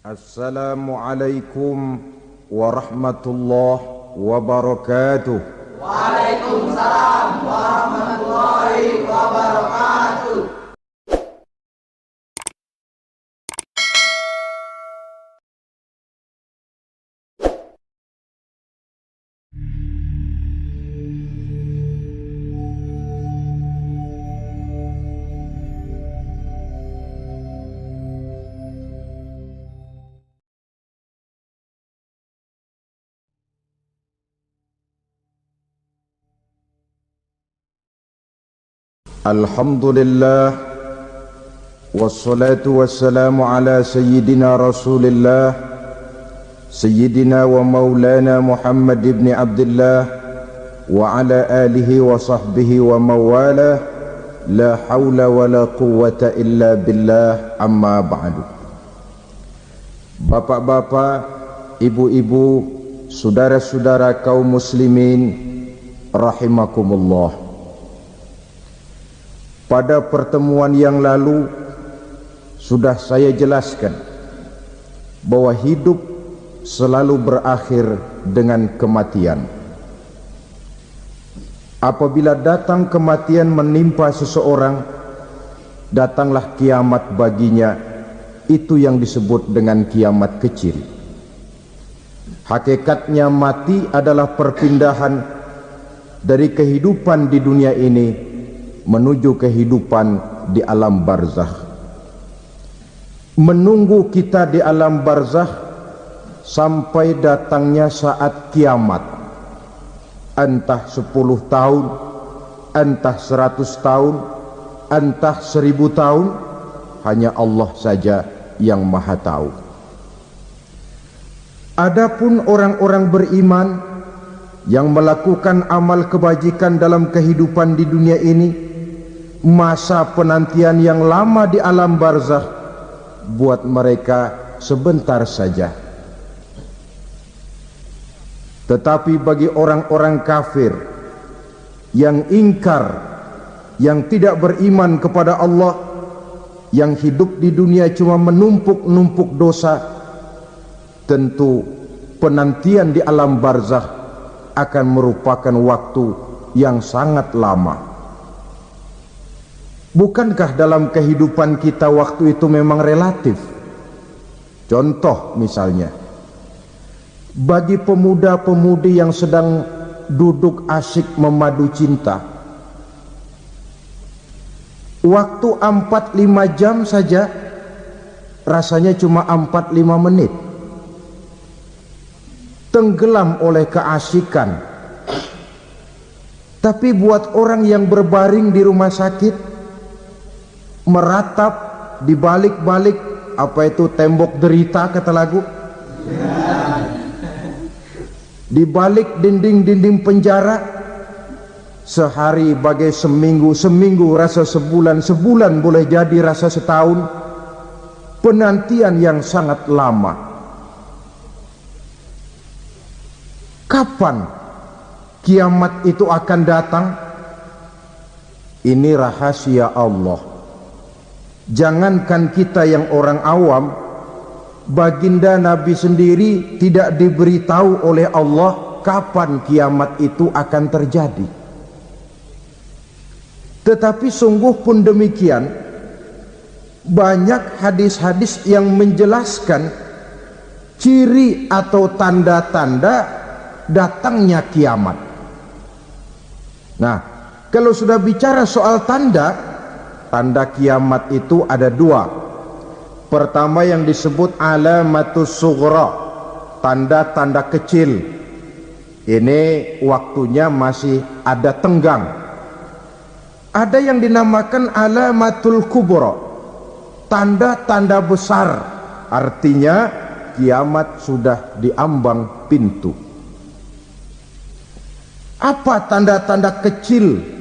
Assalamualaikum warahmatullahi wabarakatuh. Waalaikumsalam warahmatullahi wabarakatuh. Alhamdulillah wassalatu wassalamu ala sayyidina Rasulillah sayyidina wa maulana Muhammad ibn Abdullah wa ala alihi wa sahbihi wa mawalah, la hawla wa la quwwata illa billah, amma ba'du. Bapak-bapak, ibu-ibu, saudara-saudara kaum muslimin rahimakumullah. Pada pertemuan yang lalu sudah saya jelaskan bahwa hidup selalu berakhir dengan kematian. Apabila datang kematian menimpa seseorang, datanglah kiamat baginya. Itu yang disebut dengan kiamat kecil. Hakikatnya mati adalah perpindahan dari kehidupan di dunia ini menuju kehidupan di alam barzakh. Menunggu kita di alam barzakh sampai datangnya saat kiamat, entah 10 tahun, entah 100 tahun, entah 1000 tahun, hanya Allah saja yang maha tahu. Adapun orang-orang beriman yang melakukan amal kebajikan dalam kehidupan di dunia ini, masa penantian yang lama di alam barzakh buat mereka sebentar saja. Tetapi bagi orang-orang kafir yang ingkar, yang tidak beriman kepada Allah, yang hidup di dunia cuma menumpuk-numpuk dosa, tentu penantian di alam barzakh akan merupakan waktu yang sangat lama. Bukankah dalam kehidupan kita waktu itu memang relatif? Contoh misalnya, bagi pemuda-pemudi yang sedang duduk asyik memadu cinta, waktu 4-5 jam saja rasanya cuma 4-5 menit. Tenggelam oleh keasikan. Tapi buat orang yang berbaring di rumah sakit, meratap di balik-balik apa itu tembok derita kata lagu, di balik dinding-dinding penjara, sehari bagai seminggu, seminggu rasa sebulan, sebulan boleh jadi rasa setahun. Penantian yang sangat lama. Kapan kiamat itu akan datang? Ini rahasia Allah. Jangankan kita yang orang awam, baginda Nabi sendiri tidak diberitahu oleh Allah kapan kiamat itu akan terjadi. Tetapi sungguh pun demikian, banyak hadis-hadis yang menjelaskan ciri atau tanda-tanda datangnya kiamat. Nah, kalau sudah bicara soal tanda kiamat itu ada 2. Pertama yang disebut alamatus sughra, tanda-tanda kecil. Ini waktunya masih ada tenggang. Ada yang dinamakan alamatul kubra, tanda-tanda besar, artinya kiamat sudah diambang pintu. Apa tanda-tanda kecil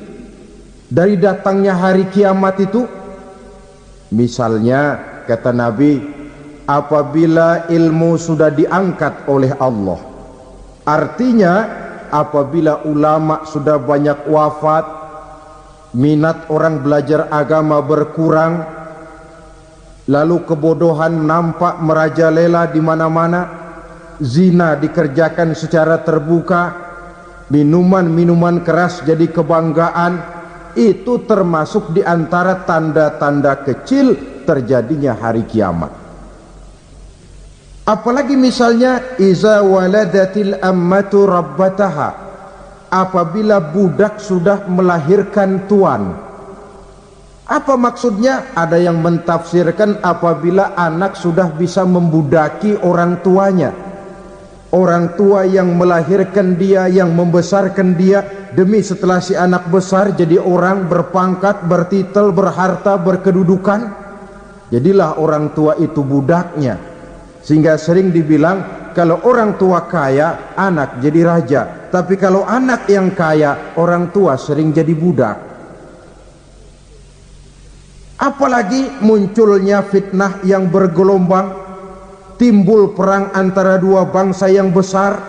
dari datangnya hari kiamat itu? Misalnya kata Nabi, apabila ilmu sudah diangkat oleh Allah, artinya apabila ulama sudah banyak wafat, minat orang belajar agama berkurang, lalu kebodohan nampak merajalela di mana-mana, zina dikerjakan secara terbuka, minuman-minuman keras jadi kebanggaan, itu termasuk di antara tanda-tanda kecil terjadinya hari kiamat. Apalagi misalnya iza waladatil ammatu rabbataha, apabila budak sudah melahirkan tuan. Apa maksudnya? Ada yang mentafsirkan apabila anak sudah bisa membudaki orang tuanya. Orang tua yang melahirkan dia, yang membesarkan dia, demi setelah si anak besar jadi orang berpangkat, bertitel, berharta, berkedudukan, jadilah orang tua itu budaknya. Sehingga sering dibilang kalau orang tua kaya, anak jadi raja. Tapi kalau anak yang kaya, orang tua sering jadi budak. Apalagi munculnya fitnah yang bergelombang, timbul perang antara dua bangsa yang besar,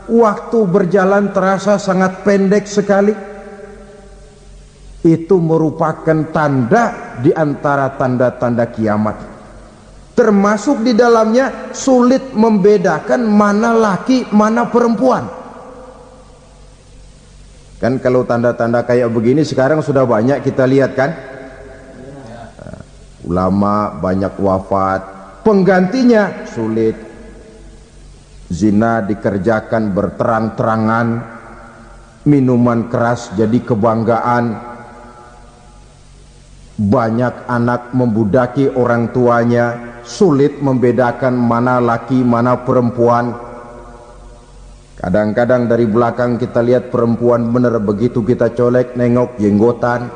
waktu berjalan terasa sangat pendek sekali. Itu merupakan tanda di antara tanda-tanda kiamat. Termasuk di dalamnya sulit membedakan mana laki, mana perempuan. Kan kalau tanda-tanda kayak begini sekarang sudah banyak kita lihat kan. Ulama banyak wafat, penggantinya sulit. Zina dikerjakan berterang-terangan, minuman keras jadi kebanggaan, banyak anak membudaki orang tuanya, sulit membedakan mana laki mana perempuan. Kadang-kadang dari belakang kita lihat perempuan bener, begitu kita colek nengok jenggotan.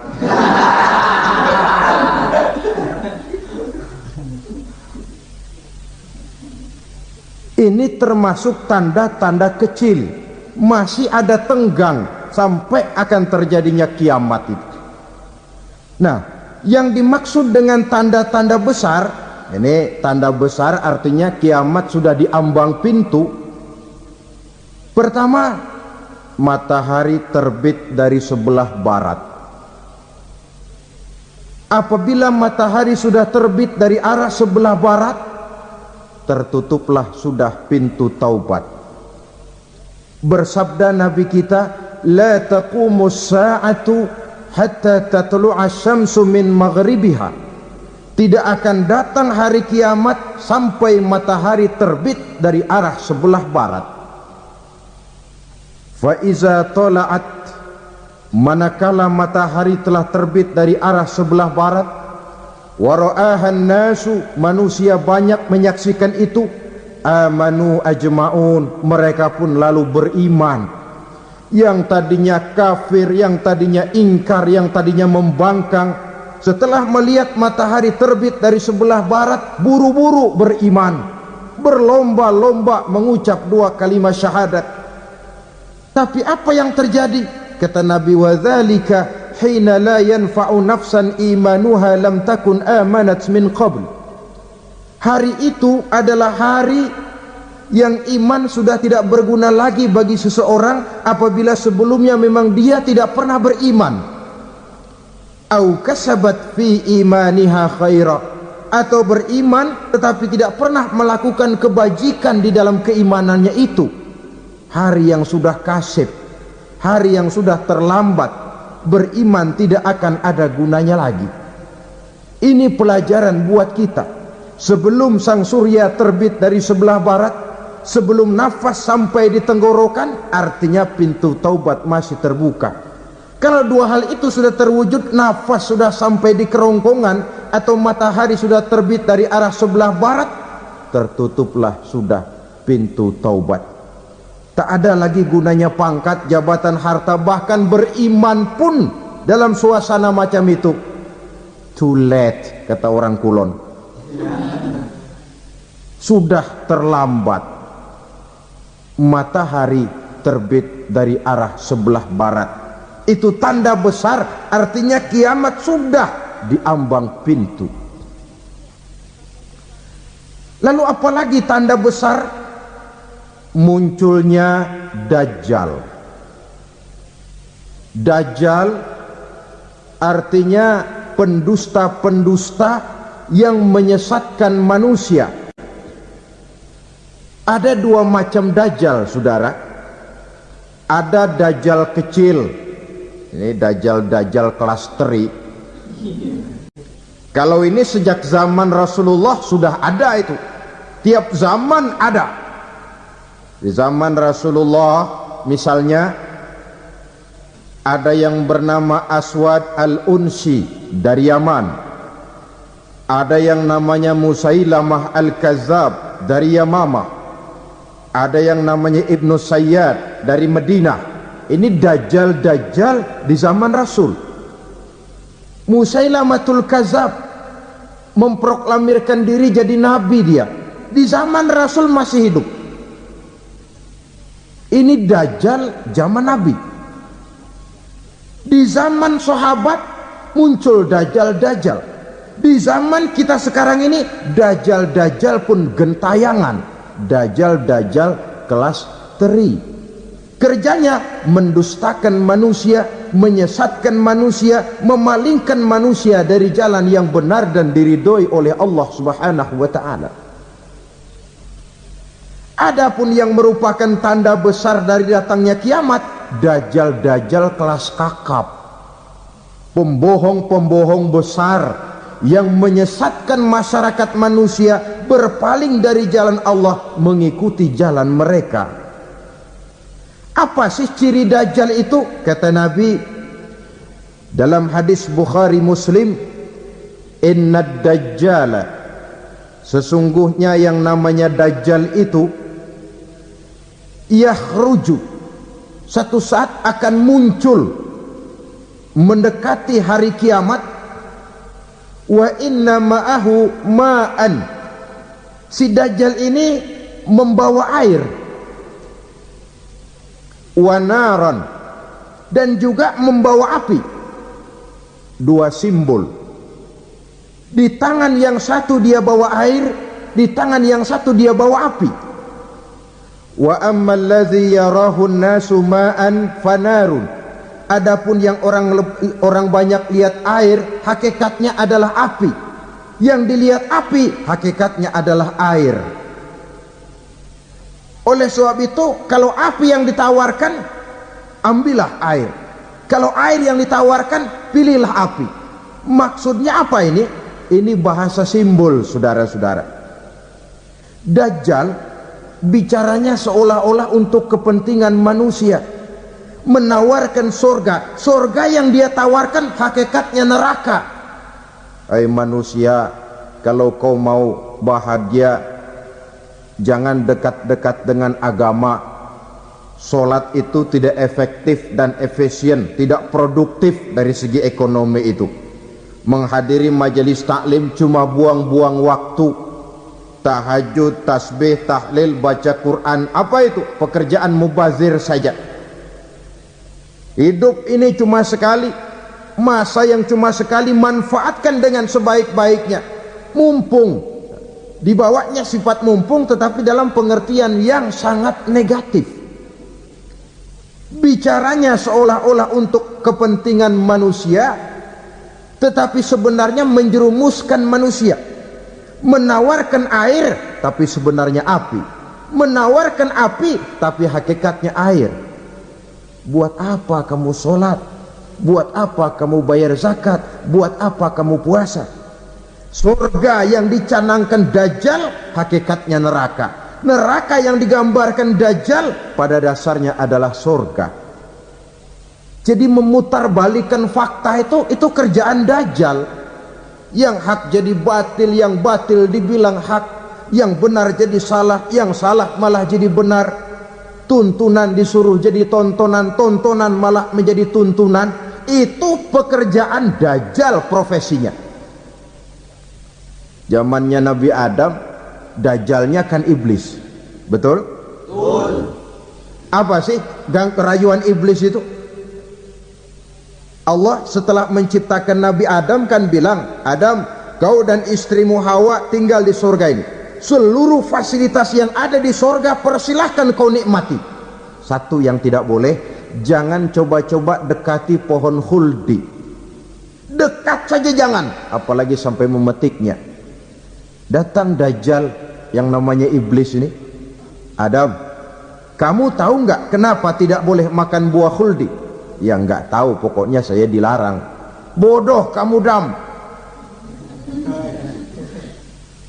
Ini termasuk tanda-tanda kecil, masih ada tenggang sampai akan terjadinya kiamat itu. Nah, yang dimaksud dengan tanda-tanda besar, ini tanda besar artinya kiamat sudah di ambang pintu. Pertama, matahari terbit dari sebelah barat. Apabila matahari sudah terbit dari arah sebelah barat, tertutuplah sudah pintu taubat. Bersabda Nabi kita, la taqumus sa'atu hatta tatlu'a syamsu min maghribiha. Tidak akan datang hari kiamat sampai matahari terbit dari arah sebelah barat. Fa iza tala'at, manakala matahari telah terbit dari arah sebelah barat, wa ra'ahan nasu, manusia banyak menyaksikan itu, amanu ajma'un, mereka pun lalu beriman. Yang tadinya kafir, yang tadinya ingkar, yang tadinya membangkang, setelah melihat matahari terbit dari sebelah barat, buru-buru beriman, berlomba-lomba mengucap dua kalimat syahadat. Tapi apa yang terjadi? Kata Nabi, wa dzalika hina la yanfa'u nafsan imanuha lam takun amanat min qabl. Hari itu adalah hari yang iman sudah tidak berguna lagi bagi seseorang apabila sebelumnya memang dia tidak pernah beriman. Au kasabat fi imaniha khaira, atau beriman tetapi tidak pernah melakukan kebajikan di dalam keimanannya itu. Hari yang sudah kasib, hari yang sudah terlambat, beriman tidak akan ada gunanya lagi. Ini pelajaran buat kita. Sebelum sang surya terbit dari sebelah barat, sebelum nafas sampai di tenggorokan, artinya pintu taubat masih terbuka. Kalau dua hal itu sudah terwujud, nafas sudah sampai di kerongkongan atau matahari sudah terbit dari arah sebelah barat, tertutuplah sudah pintu taubat. Tak ada lagi gunanya pangkat, jabatan, harta, bahkan beriman pun dalam suasana macam itu too late, kata orang Kulon. Sudah terlambat. Matahari terbit dari arah sebelah barat, itu tanda besar, artinya kiamat sudah di ambang pintu. Lalu apalagi tanda besar? Munculnya Dajjal. Dajjal artinya pendusta-pendusta yang menyesatkan manusia. Ada dua macam dajjal, saudara. Ada dajjal kecil, ini dajjal kelas teri. Kalau ini sejak zaman Rasulullah sudah ada itu, tiap zaman ada. Di zaman Rasulullah misalnya ada yang bernama Aswad al-Unsi dari Yaman, ada yang namanya Musailamah al-Kazzab dari Yamamah, ada yang namanya Ibnu Sayyad dari Madinah. Ini dajjal-dajjal di zaman Rasul. Musailamatul Kazzab memproklamirkan diri jadi nabi, dia di zaman Rasul masih hidup. Ini dajjal zaman Nabi. Di zaman sahabat muncul dajjal-dajjal. Di zaman kita sekarang ini dajjal-dajjal pun gentayangan, dajjal-dajjal kelas teri. Kerjanya mendustakan manusia, menyesatkan manusia, memalingkan manusia dari jalan yang benar dan diridhoi oleh Allah Subhanahu wa taala. Adapun yang merupakan tanda besar dari datangnya kiamat, dajjal-dajjal kelas kakap, pembohong-pembohong besar yang menyesatkan masyarakat manusia berpaling dari jalan Allah mengikuti jalan mereka. Apa sih ciri dajjal itu? Kata Nabi dalam hadis Bukhari Muslim, innad dajjala, sesungguhnya yang namanya dajjal itu yakhruju, satu saat akan muncul mendekati hari kiamat. Wa inna ma'ahu ma'an, si dajjal ini membawa air, wa naran, dan juga membawa api. Dua simbol. Di tangan yang satu dia bawa air, di tangan yang satu dia bawa api. Wa ammal ladzi yarahu an-nasu ma'an fanarun, adapun yang orang banyak lihat air, hakikatnya adalah api. Yang dilihat api, hakikatnya adalah air. Oleh sebab itu, kalau api yang ditawarkan, ambillah air. Kalau air yang ditawarkan, pilihlah api. Maksudnya apa ini? Ini bahasa simbol, saudara-saudara. Dajjal bicaranya seolah-olah untuk kepentingan manusia, menawarkan surga. Surga yang dia tawarkan hakikatnya neraka. Hai manusia, kalau kau mau bahagia, jangan dekat-dekat dengan agama. Solat itu tidak efektif dan efisien, tidak produktif dari segi ekonomi itu. Menghadiri majelis taklim cuma buang-buang waktu. Tahajud, tasbih, tahlil, baca Quran, apa itu? Pekerjaan mubazir saja. Hidup ini cuma sekali, masa yang cuma sekali, manfaatkan dengan sebaik-baiknya. Mumpung, dibawanya sifat mumpung tetapi dalam pengertian yang sangat negatif. Bicaranya seolah-olah untuk kepentingan manusia, tetapi sebenarnya menjerumuskan manusia. Menawarkan air tapi sebenarnya api, menawarkan api tapi hakikatnya air. Buat apa kamu sholat? Buat apa kamu bayar zakat? Buat apa kamu puasa? Surga yang dicanangkan dajjal hakikatnya neraka. Neraka yang digambarkan dajjal pada dasarnya adalah surga. Jadi memutarbalikkan fakta itu kerjaan dajjal. Yang hak jadi batil, yang batil dibilang hak, yang benar jadi salah, yang salah malah jadi benar. Tuntunan disuruh jadi tontonan, tontonan malah menjadi tuntunan. Itu pekerjaan dajjal profesinya. Zamannya Nabi Adam, dajjalnya kan iblis. Betul? Betul. Apa sih rayuan iblis itu? Allah setelah menciptakan Nabi Adam kan bilang, Adam, kau dan istrimu Hawa tinggal di surga ini. Seluruh fasilitas yang ada di surga persilahkan kau nikmati. Satu yang tidak boleh, jangan coba-coba dekati pohon khuldi. Dekat saja jangan, apalagi sampai memetiknya. Datang Dajjal yang namanya iblis ini. Adam, kamu tahu nggak kenapa tidak boleh makan buah khuldi? Ya nggak tahu, pokoknya saya dilarang. Bodoh kamu, Dam.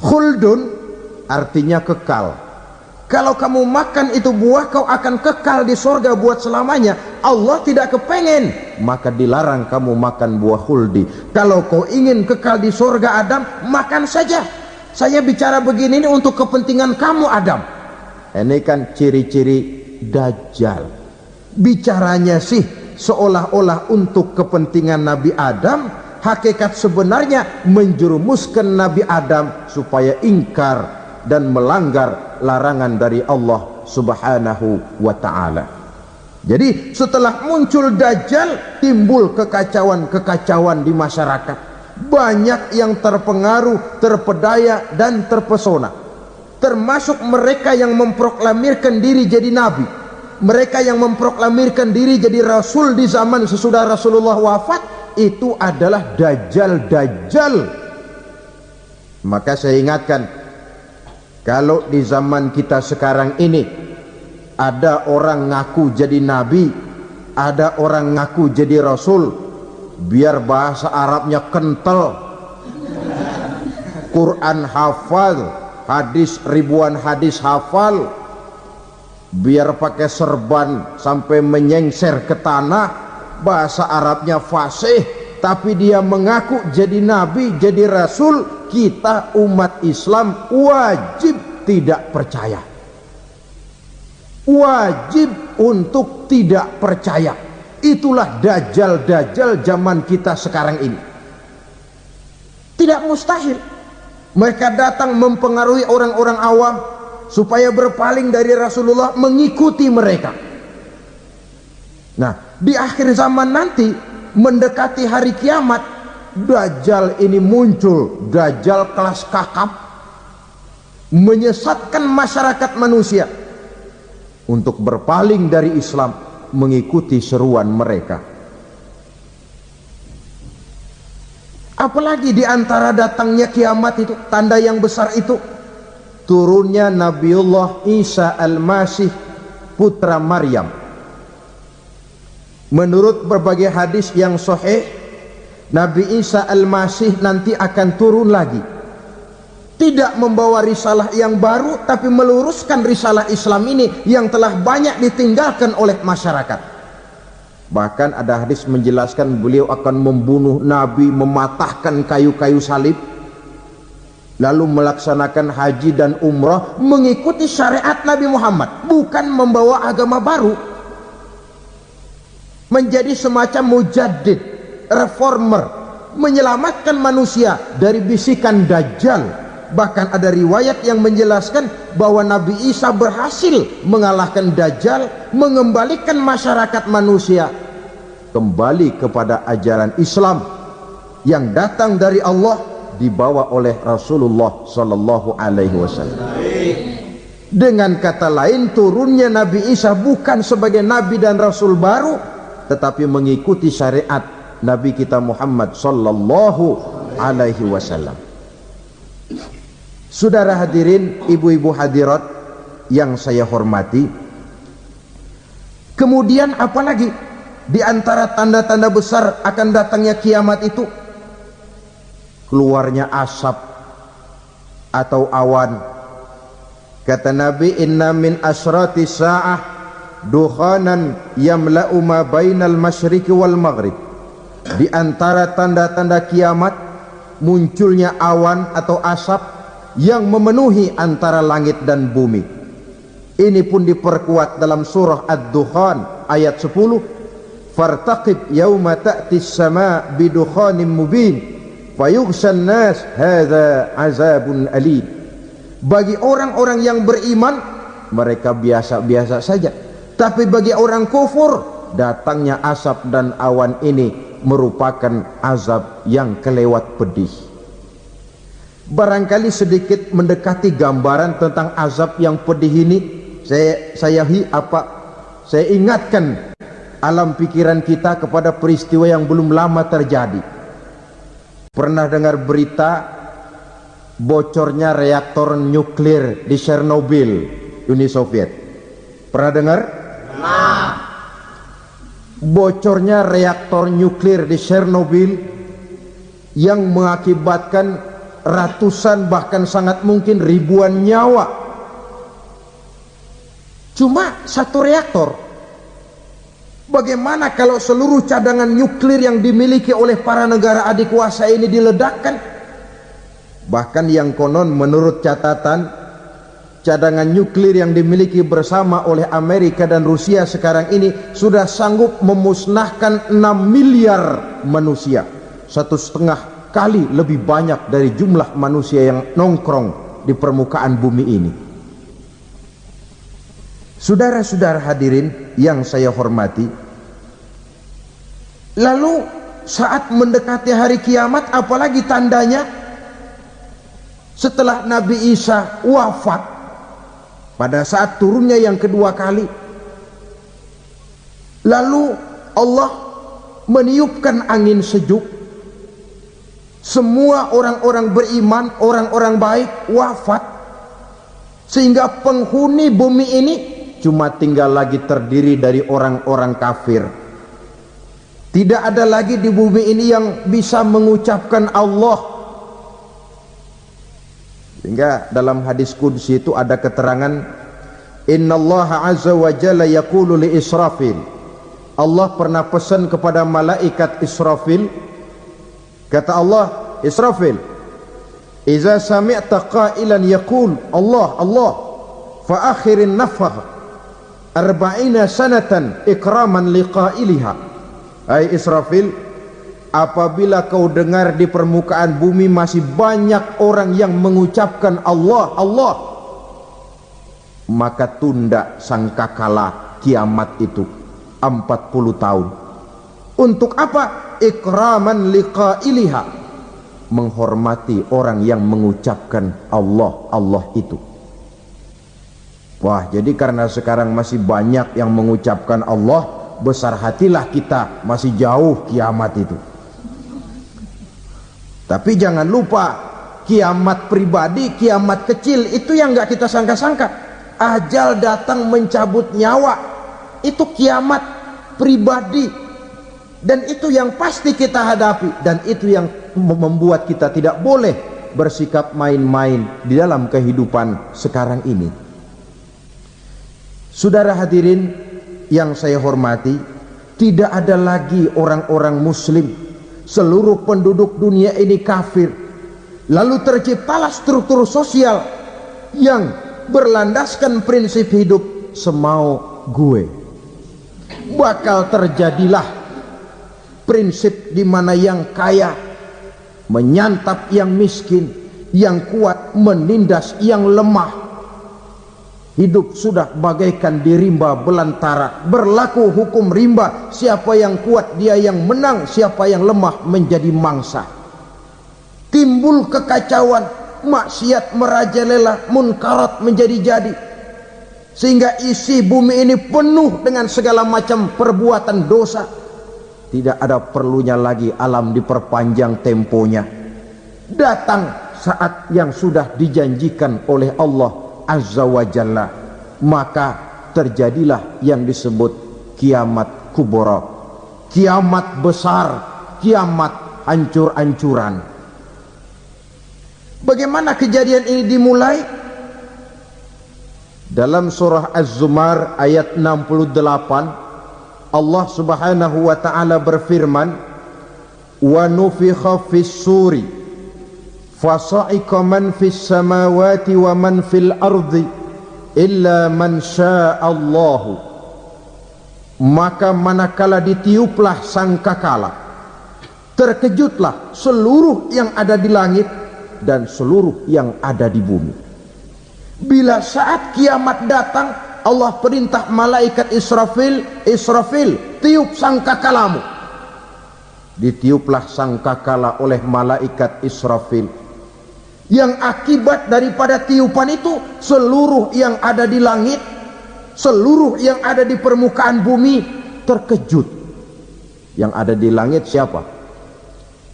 Khuldun artinya kekal. Kalau kamu makan itu buah, kau akan kekal di surga buat selamanya. Allah tidak kepengen, maka dilarang kamu makan buah khuldi. Kalau kau ingin kekal di surga, Adam, makan saja. Saya bicara begini ini untuk kepentingan kamu, Adam. Ini kan ciri-ciri Dajjal. Bicaranya sih seolah-olah untuk kepentingan Nabi Adam, hakikat sebenarnya menjerumuskan Nabi Adam supaya ingkar dan melanggar larangan dari Allah Subhanahu wa ta'ala. Jadi setelah muncul Dajjal, timbul kekacauan-kekacauan di masyarakat. Banyak yang terpengaruh, terpedaya dan terpesona, termasuk mereka yang memproklamirkan diri jadi nabi, mereka yang memproklamirkan diri jadi rasul di zaman sesudah Rasulullah wafat. Itu adalah Dajjal. Maka saya ingatkan, kalau di zaman kita sekarang ini ada orang ngaku jadi nabi, ada orang ngaku jadi rasul, biar bahasa Arabnya kental, Quran hafal, hadis ribuan hadis hafal, biar pakai serban sampai menyengser ke tanah, bahasa Arabnya fasih, tapi dia mengaku jadi nabi, jadi rasul. Kita umat Islam wajib tidak percaya, wajib untuk tidak percaya. Itulah Dajjal zaman kita sekarang ini. Tidak mustahil mereka datang mempengaruhi orang-orang awam supaya berpaling dari Rasulullah, mengikuti mereka. Nah, di akhir zaman nanti, mendekati hari kiamat, Dajjal ini muncul. Dajjal kelas kakap, menyesatkan masyarakat manusia untuk berpaling dari Islam, mengikuti seruan mereka. Apalagi di antara datangnya kiamat itu, tanda yang besar itu, turunnya Nabiullah Isa Al-Masih, putra Maryam. Menurut berbagai hadis yang sahih, Nabi Isa Al-Masih nanti akan turun lagi, tidak membawa risalah yang baru, tapi meluruskan risalah Islam ini yang telah banyak ditinggalkan oleh masyarakat. Bahkan ada hadis menjelaskan beliau akan membunuh Nabi, mematahkan kayu-kayu salib, lalu melaksanakan haji dan umrah mengikuti syariat Nabi Muhammad, bukan membawa agama baru. Menjadi semacam mujaddid, reformer, menyelamatkan manusia dari bisikan Dajjal. Bahkan ada riwayat yang menjelaskan bahwa Nabi Isa berhasil mengalahkan Dajjal, mengembalikan masyarakat manusia kembali kepada ajaran Islam yang datang dari Allah, dibawa oleh Rasulullah sallallahu alaihi wasallam. Dengan kata lain, turunnya Nabi Isa bukan sebagai nabi dan rasul baru, tetapi mengikuti syariat Nabi kita Muhammad sallallahu alaihi wasallam. Saudara hadirin, ibu-ibu hadirat yang saya hormati, kemudian apalagi di antara tanda-tanda besar akan datangnya kiamat itu? Keluarnya asap atau awan. Kata Nabi, inna min asrati sa'ah dukhanan yamla'u ma bainal masyriqi wal maghrib. Di antara tanda-tanda kiamat, munculnya awan atau asap yang memenuhi antara langit dan bumi. Ini pun diperkuat dalam surah Ad-Dukhan ayat 10. Fartaqib yawma ta'tis sama' bidukhanim mubin fayughshan nas hadza azabun alim. Bagi orang-orang yang beriman, mereka biasa-biasa saja, tapi bagi orang kufur, datangnya asap dan awan ini merupakan azab yang kelewat pedih. Barangkali sedikit mendekati gambaran tentang azab yang pedih ini, saya ingatkan alam pikiran kita kepada peristiwa yang belum lama terjadi. Pernah dengar berita bocornya reaktor nuklir di Chernobyl, Uni Soviet. Pernah dengar? Nah, Bocornya reaktor nuklir di Chernobyl yang mengakibatkan ratusan bahkan sangat mungkin ribuan nyawa. Cuma satu reaktor. Bagaimana kalau seluruh cadangan nuklir yang dimiliki oleh para negara adikuasa ini diledakkan? Bahkan yang konon menurut catatan, cadangan nuklir yang dimiliki bersama oleh Amerika dan Rusia sekarang ini sudah sanggup memusnahkan 6 miliar manusia, 1,5 kali lebih banyak dari jumlah manusia yang nongkrong di permukaan bumi ini. Saudara-saudara hadirin yang saya hormati, lalu saat mendekati hari kiamat, apalagi tandanya setelah Nabi Isa wafat pada saat turunnya yang kedua kali, lalu Allah meniupkan angin sejuk, semua orang-orang beriman, orang-orang baik wafat, sehingga penghuni bumi ini cuma tinggal lagi terdiri dari orang-orang kafir. Tidak ada lagi di bumi ini yang bisa mengucapkan Allah. Sehingga dalam hadis qudsi itu ada keterangan, innallaha azza wa jalla yaqulu li Israfil. Allah pernah pesan kepada malaikat Israfil, kata Allah, Israfil, iza sami'ta qailan yaqul Allah Allah fa akhirin nafakh 40 sanatan ikraman liqailiha. Hai Israfil, apabila kau dengar di permukaan bumi masih banyak orang yang mengucapkan Allah Allah, maka tunda sangkakala kiamat itu 40 tahun. Untuk apa? Ikraman liqailiha, menghormati orang yang mengucapkan Allah Allah itu. Wah, jadi karena sekarang masih banyak yang mengucapkan Allah, besar hatilah kita, masih jauh kiamat itu. Tapi jangan lupa, kiamat pribadi, kiamat kecil itu yang nggak kita sangka-sangka. Ajal datang mencabut nyawa, itu kiamat pribadi, dan itu yang pasti kita hadapi, dan itu yang membuat kita tidak boleh bersikap main-main di dalam kehidupan sekarang ini. Saudara hadirin yang saya hormati, tidak ada lagi orang-orang muslim. Seluruh penduduk dunia ini kafir. Lalu terciptalah struktur sosial yang berlandaskan prinsip hidup semau gue. Bakal terjadilah prinsip di mana yang kaya menyantap yang miskin, yang kuat menindas yang lemah. Hidup sudah bagaikan di rimba belantara, berlaku hukum rimba, siapa yang kuat dia yang menang, siapa yang lemah menjadi mangsa. Timbul kekacauan, maksiat merajalela, munkarat menjadi-jadi, sehingga isi bumi ini penuh dengan segala macam perbuatan dosa. Tidak ada perlunya lagi alam diperpanjang temponya. Datang saat yang sudah dijanjikan oleh Allah Azza wa Jalla, maka terjadilah yang disebut kiamat kubra, kiamat besar, kiamat hancur-hancuran. Bagaimana kejadian ini dimulai? Dalam surah Az-Zumar ayat 68, Allah Subhanahu wa taala berfirman, wa nufikha fis suri fasa'iqa man fis samawati wa man fil ardi illa man sya'allahu. Maka manakala ditiuplah sangkakala, terkejutlah seluruh yang ada di langit dan seluruh yang ada di bumi. Bila saat kiamat datang, Allah perintah malaikat Israfil, Israfil, tiup sangkakalamu. Ditiuplah sangkakala oleh malaikat Israfil. Yang akibat daripada tiupan itu, seluruh yang ada di langit, seluruh yang ada di permukaan bumi terkejut. Yang ada di langit siapa?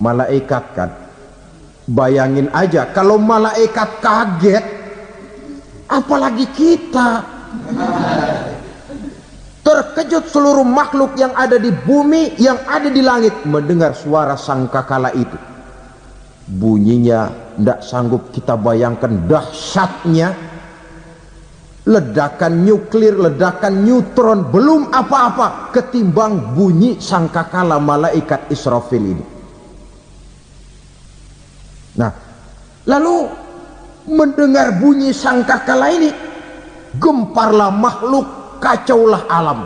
Malaikat kan. Bayangin aja kalau malaikat kaget, apalagi kita. Terkejut seluruh makhluk yang ada di bumi, yang ada di langit mendengar suara sangkakala itu. Bunyinya tidak sanggup kita bayangkan dahsyatnya. Ledakan nuklir, ledakan neutron, belum apa-apa ketimbang bunyi sangkakala malaikat Israfil ini. Nah, lalu mendengar bunyi sangkakala ini, gemparlah makhluk, kacaulah alam.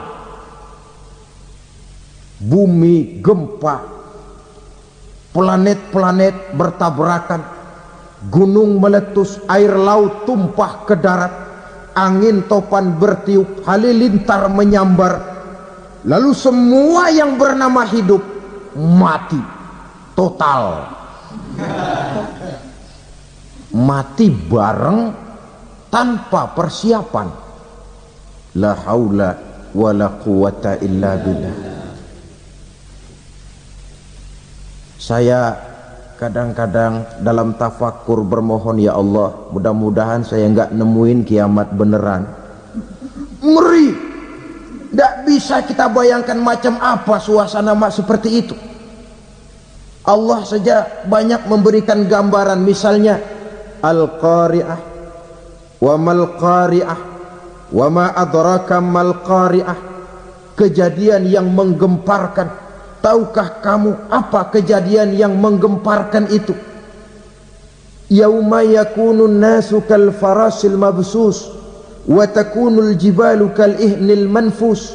Bumi gempa, planet-planet bertabrakan, gunung meletus, air laut tumpah ke darat, angin topan bertiup, halilintar menyambar, lalu semua yang bernama hidup mati total. Mati bareng tanpa persiapan. La haula wala quwata illa billah. Saya kadang-kadang dalam tafakur bermohon, ya Allah, mudah-mudahan saya enggak nemuin kiamat beneran. Ngeri. Tidak bisa kita bayangkan macam apa suasana seperti itu. Allah saja banyak memberikan gambaran, misalnya Al-Qari'ah, wa mal qari'ah, wa ma adraka mal qari'ah. Kejadian yang menggemparkan. Tahukah kamu apa kejadian yang menggemparkan itu? Yauma yakunun nasu kal farasil mabsus wa takunul jibalu kal ihnil manfus.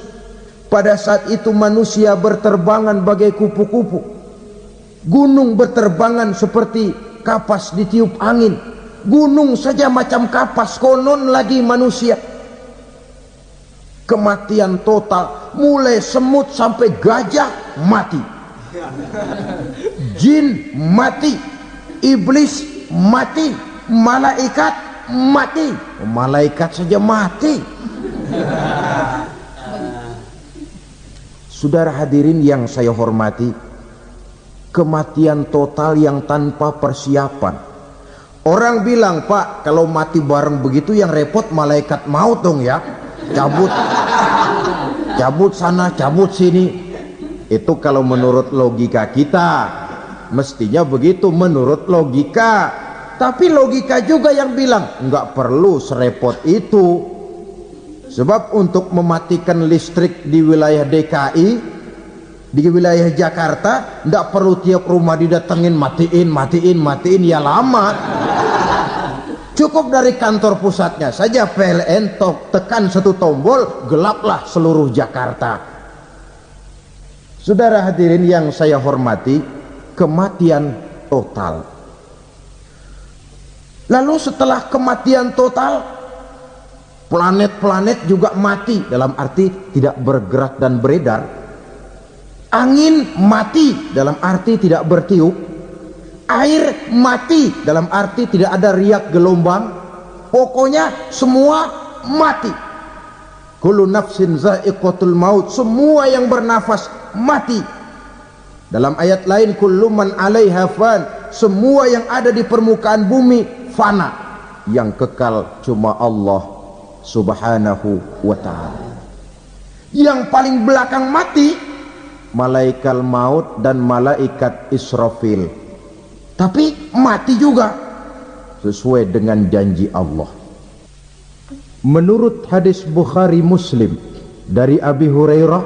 Pada saat itu manusia berterbangan bagai kupu-kupu, gunung berterbangan seperti kapas ditiup angin. Gunung saja macam kapas, konon lagi manusia. Kematian total, mulai semut sampai gajah mati, jin mati, iblis mati, malaikat mati. Malaikat saja mati. Saudara hadirin yang saya hormati, kematian total yang tanpa persiapan. Orang bilang, Pak, kalau mati bareng begitu yang repot malaikat maut dong ya, cabut sana, cabut sini. Itu kalau menurut logika kita, mestinya begitu menurut logika. Tapi logika juga yang bilang nggak perlu serepot itu. Sebab untuk mematikan listrik di wilayah DKI, di wilayah Jakarta, nggak perlu tiap rumah didatengin matiin, ya lama. Cukup dari kantor pusatnya saja PLN tekan satu tombol, gelaplah seluruh Jakarta. Saudara hadirin yang saya hormati, kematian total. Lalu setelah kematian total, planet-planet juga mati, dalam arti tidak bergerak dan beredar. Angin mati, dalam arti tidak bertiup. Air mati, dalam arti tidak ada riak gelombang. Pokoknya semua mati. Kullu nafsin za'iqatul maut, semua yang bernafas mati. Dalam ayat lain, kullu man 'alaiha fan, semua yang ada di permukaan bumi fana. Yang kekal cuma Allah Subhanahu wa ta'ala. Yang paling belakang mati malaikat maut dan malaikat Israfil. Tapi mati juga sesuai dengan janji Allah. Menurut hadis Bukhari Muslim dari Abi Hurairah,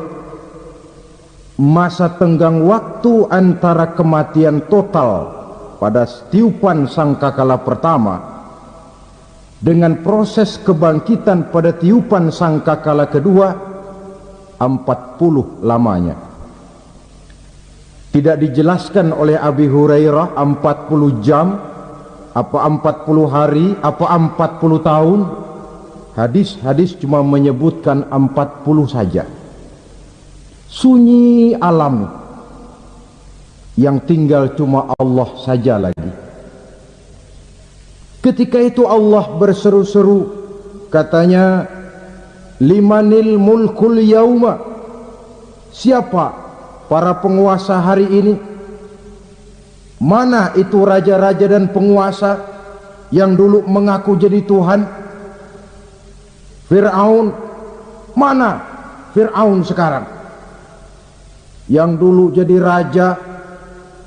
masa tenggang waktu antara kematian total pada tiupan sangkakala pertama dengan proses kebangkitan pada tiupan sangkakala kedua 40 lamanya. Tidak dijelaskan oleh Abi Hurairah 40 jam, apa 40 hari, apa 40 tahun. Hadis-hadis cuma menyebutkan 40 saja. Sunyi alam, yang tinggal cuma Allah saja lagi. Ketika itu Allah berseru-seru, katanya, limanil mulkul yauma, siapa para penguasa hari ini? Mana itu raja-raja dan penguasa yang dulu mengaku jadi Tuhan? Fir'aun. Mana Fir'aun sekarang? Yang dulu jadi raja,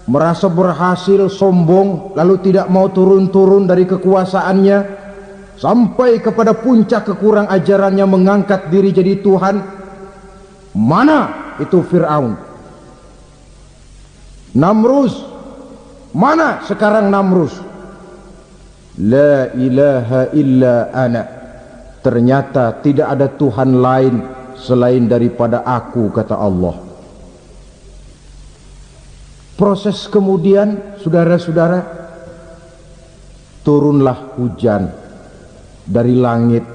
merasa berhasil, sombong, lalu tidak mau turun-turun dari kekuasaannya, sampai kepada puncak kekurang ajarannya mengangkat diri jadi Tuhan. Mana itu Fir'aun? Namrus. Mana sekarang Namrus? La ilaha illa ana. Ternyata tidak ada Tuhan lain selain daripada aku, kata Allah. Proses kemudian, saudara-saudara, turunlah hujan dari langit.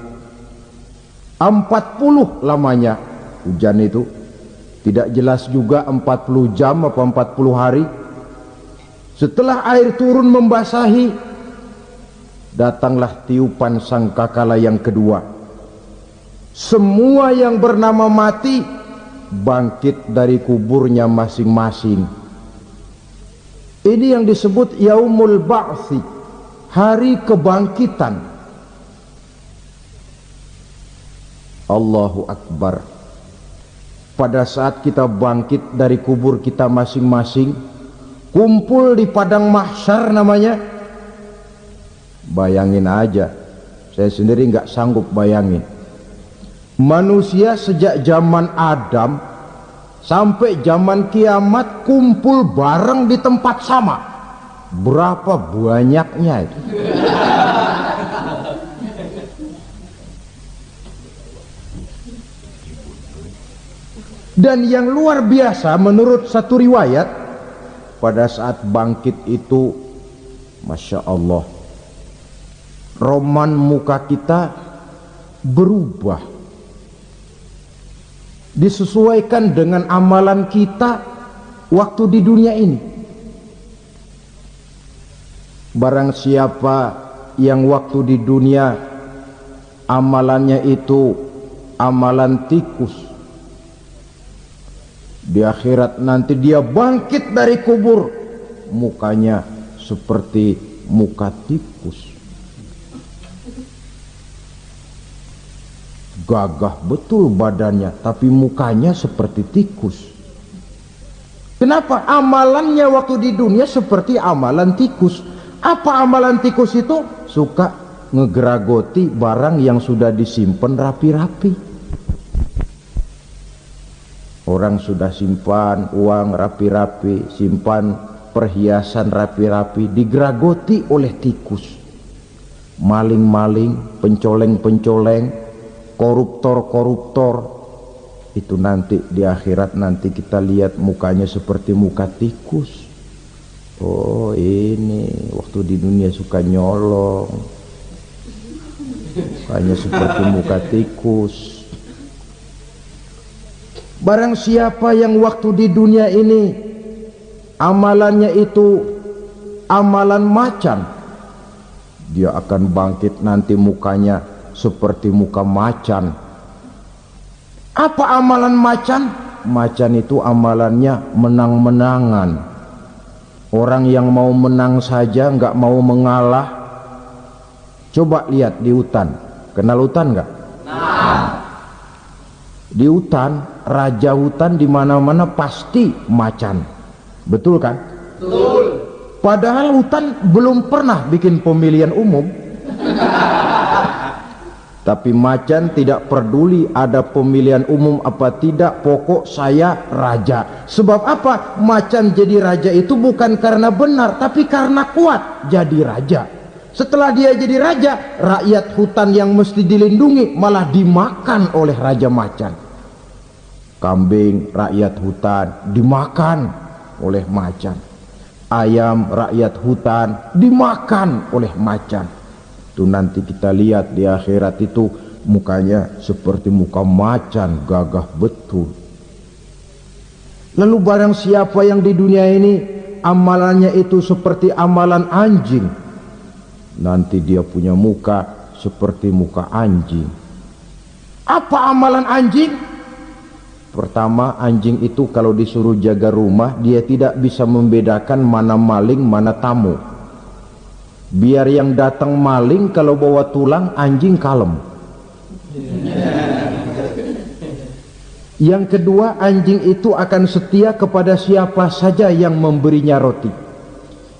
40 lamanya hujan itu. Tidak jelas juga 40 jam apa 40 hari. Setelah air turun membasahi, datanglah tiupan sangkakala yang kedua. Semua yang bernama mati bangkit dari kuburnya masing-masing. Ini yang disebut Yaumul Ba'thi, hari kebangkitan. Allahu Akbar. Pada saat kita bangkit dari kubur kita masing-masing, kumpul di padang mahsyar namanya. Bayangin aja, saya sendiri nggak sanggup bayangin. Manusia sejak zaman Adam sampai zaman kiamat kumpul bareng di tempat sama. Berapa banyaknya itu? Dan yang luar biasa menurut satu riwayat, pada saat bangkit itu, Masya Allah, roman muka kita berubah, disesuaikan dengan amalan kita waktu di dunia ini. Barang siapa yang waktu di dunia amalannya itu amalan tikus, di akhirat nanti dia bangkit dari kubur, mukanya seperti muka tikus, gagah betul badannya, tapi mukanya seperti tikus. Kenapa? Amalannya waktu di dunia seperti amalan tikus. Apa amalan tikus itu? Suka ngegeragoti barang yang sudah disimpan rapi-rapi. Orang sudah simpan uang rapi-rapi, simpan perhiasan rapi-rapi, digeragoti oleh tikus. Maling-maling, pencoleng-pencoleng, koruptor-koruptor, itu nanti di akhirat nanti kita lihat mukanya seperti muka tikus. Oh, ini waktu di dunia suka nyolong, mukanya seperti muka tikus. Barang siapa yang waktu di dunia ini amalannya itu amalan macan, dia akan bangkit nanti mukanya seperti muka macan. Apa amalan macan? Macan itu amalannya menang-menangan. Orang yang mau menang saja, nggak mau mengalah. Coba lihat di hutan, kenal hutan nggak? Di hutan, raja hutan di mana-mana pasti macan, betul kan? Betul. Padahal hutan belum pernah bikin pemilihan umum. Tapi macan tidak peduli ada pemilihan umum apa tidak, pokok saya raja. Sebab apa? Macan jadi raja itu bukan karena benar, tapi karena kuat jadi raja. Setelah dia jadi raja, rakyat hutan yang mesti dilindungi malah dimakan oleh raja macan. Kambing rakyat hutan dimakan oleh macan. Ayam rakyat hutan dimakan oleh macan. Itu nanti kita lihat di akhirat itu mukanya seperti muka macan, gagah betul. Lalu barang siapa yang di dunia ini amalannya itu seperti amalan anjing, nanti dia punya muka seperti muka anjing. Apa amalan anjing? Pertama, anjing itu kalau disuruh jaga rumah, dia tidak bisa membedakan mana maling, mana tamu. Biar yang datang maling, kalau bawa tulang, anjing kalem. Yang kedua, anjing itu akan setia kepada siapa saja yang memberinya roti.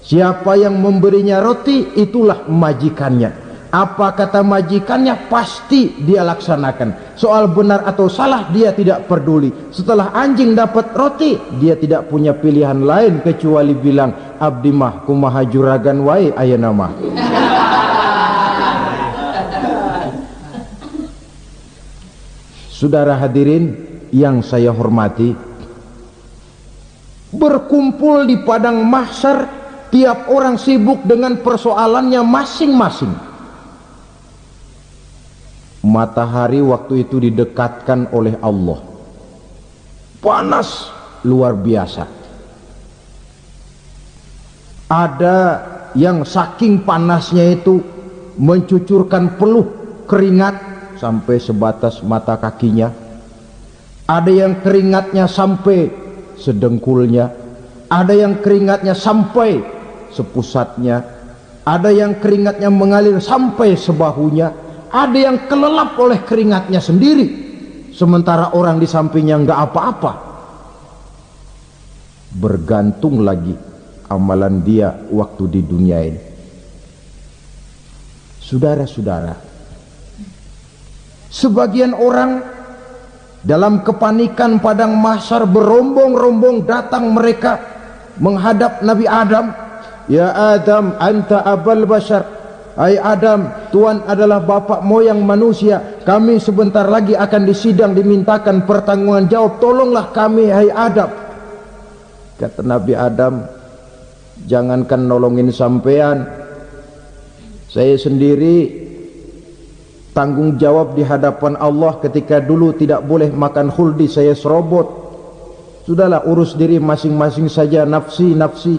Siapa yang memberinya roti, itulah majikannya. Apa kata majikannya, pasti dia laksanakan. Soal benar atau salah, dia tidak peduli. Setelah anjing dapat roti, dia tidak punya pilihan lain kecuali bilang, abdi mah kumaha juragan wae ayeuna mah. Saudara hadirin yang saya hormati, berkumpul di padang mahsyar, tiap orang sibuk dengan persoalannya masing-masing. Matahari waktu itu didekatkan oleh Allah, panas luar biasa. Ada yang saking panasnya itu mencucurkan peluh keringat sampai sebatas mata kakinya. Ada yang keringatnya sampai sedengkulnya, ada yang keringatnya sampai sepusatnya, ada yang keringatnya mengalir sampai sebahunya, ada yang kelelap oleh keringatnya sendiri, sementara orang di sampingnya nggak apa-apa. Bergantung lagi amalan dia waktu di dunia ini. Saudara-saudara, sebagian orang dalam kepanikan padang mahsyar berombong-rombong datang mereka menghadap Nabi Adam. Ya Adam, anta abal bashar. Hai Adam, Tuhan adalah bapak moyang manusia. Kami sebentar lagi akan disidang, dimintakan pertanggungan jawab. Tolonglah kami, hai Adam. Kata Nabi Adam, jangankan nolongin sampean, saya sendiri tanggung jawab di hadapan Allah. Ketika dulu tidak boleh makan khuldi, saya serobot. Sudahlah, urus diri masing-masing saja, nafsi, nafsi.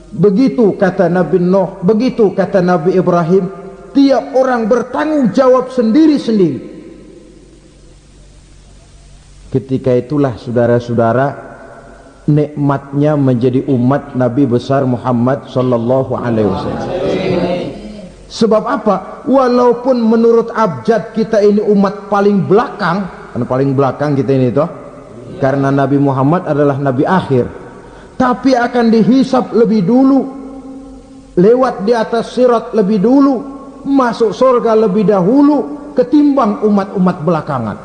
Begitu kata Nabi Nuh, begitu kata Nabi Ibrahim. Tiap orang bertanggung jawab sendiri-sendiri. Ketika itulah saudara-saudara, nikmatnya menjadi umat Nabi besar Muhammad sallallahu alaihi wasallam. Sebab apa? Walaupun menurut abjad kita ini umat paling belakang, karena paling belakang kita ini toh, karena Nabi Muhammad adalah Nabi akhir, tapi akan dihisap lebih dulu, lewat di atas sirat lebih dulu, masuk surga lebih dahulu ketimbang umat-umat belakangan.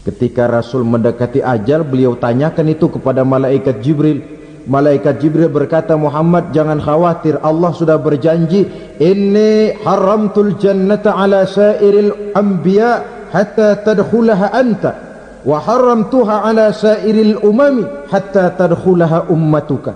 Ketika Rasul mendekati ajal, beliau tanyakan itu kepada malaikat Jibril. Malaikat Jibril berkata, Muhammad jangan khawatir, Allah sudah berjanji, inni haramtul jannata ala sairil anbiya hatta tadkhulaha anta, wa haramtuha ala sairil umami hatta tadkhulaha ummatuka.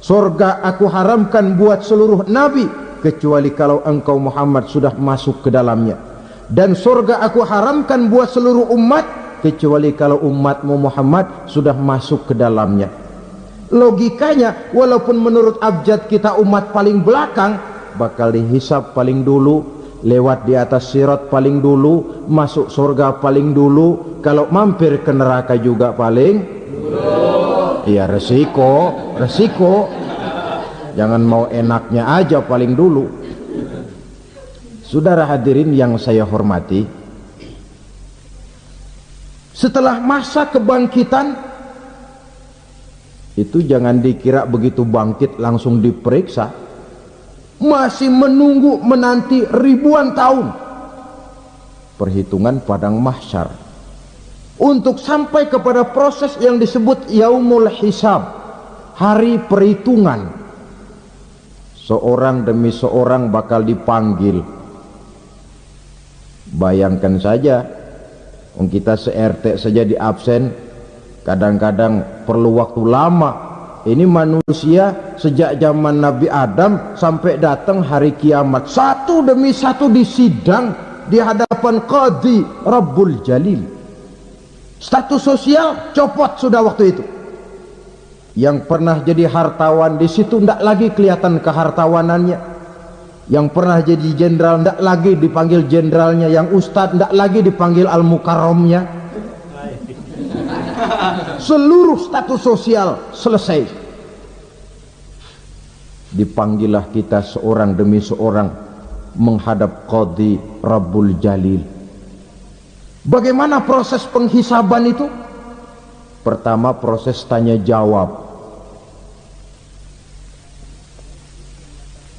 Surga aku haramkan buat seluruh nabi kecuali kalau engkau Muhammad sudah masuk ke dalamnya, dan surga aku haramkan buat seluruh umat kecuali kalau umatmu Muhammad sudah masuk ke dalamnya. Logikanya, walaupun menurut abjad kita umat paling belakang, bakal dihisap paling dulu, lewat di atas sirat paling dulu, masuk surga paling dulu, kalau mampir ke neraka juga paling dulu. Ya resiko, resiko. Jangan mau enaknya aja paling dulu. Saudara hadirin yang saya hormati, setelah masa kebangkitan itu jangan dikira begitu bangkit langsung diperiksa, masih menunggu menanti ribuan tahun perhitungan padang mahsyar untuk sampai kepada proses yang disebut yaumul hisab, hari perhitungan. Seorang demi seorang bakal dipanggil. Bayangkan saja, kita se-RT saja di absen, kadang-kadang perlu waktu lama. Ini manusia sejak zaman Nabi Adam sampai datang hari kiamat, satu demi satu disidang di hadapan Qadhi Rabbul Jalil. Status sosial copot sudah waktu itu. Yang pernah jadi hartawan di situ tidak lagi kelihatan kehartawanannya. Yang pernah jadi jenderal tidak lagi dipanggil jenderalnya. Yang ustadz tidak lagi dipanggil al-mukarramnya. Seluruh status sosial selesai. Dipanggillah kita seorang demi seorang menghadap Qadhi Rabbul Jalil. Bagaimana proses penghisaban itu? Pertama, proses tanya jawab.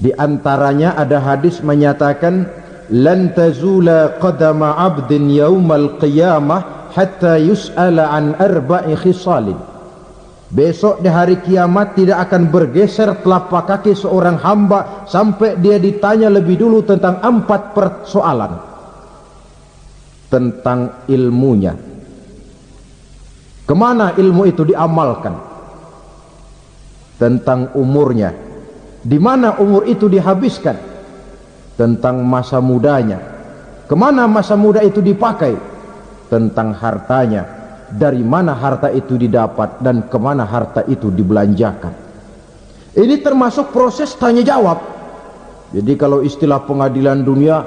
Di antaranya ada hadis menyatakan lan tazula qadama 'abdin yaumal qiyamah hatta yus'ala an arba'i khisalin. Besok di hari kiamat tidak akan bergeser telapak kaki seorang hamba sampai dia ditanya lebih dulu tentang 4 persoalan. Tentang ilmunya, kemana ilmu itu diamalkan. Tentang umurnya, di mana umur itu dihabiskan. Tentang masa mudanya, kemana masa muda itu dipakai. Tentang hartanya, dari mana harta itu didapat dan kemana harta itu dibelanjakan. Ini termasuk proses tanya jawab. Jadi kalau istilah pengadilan dunia,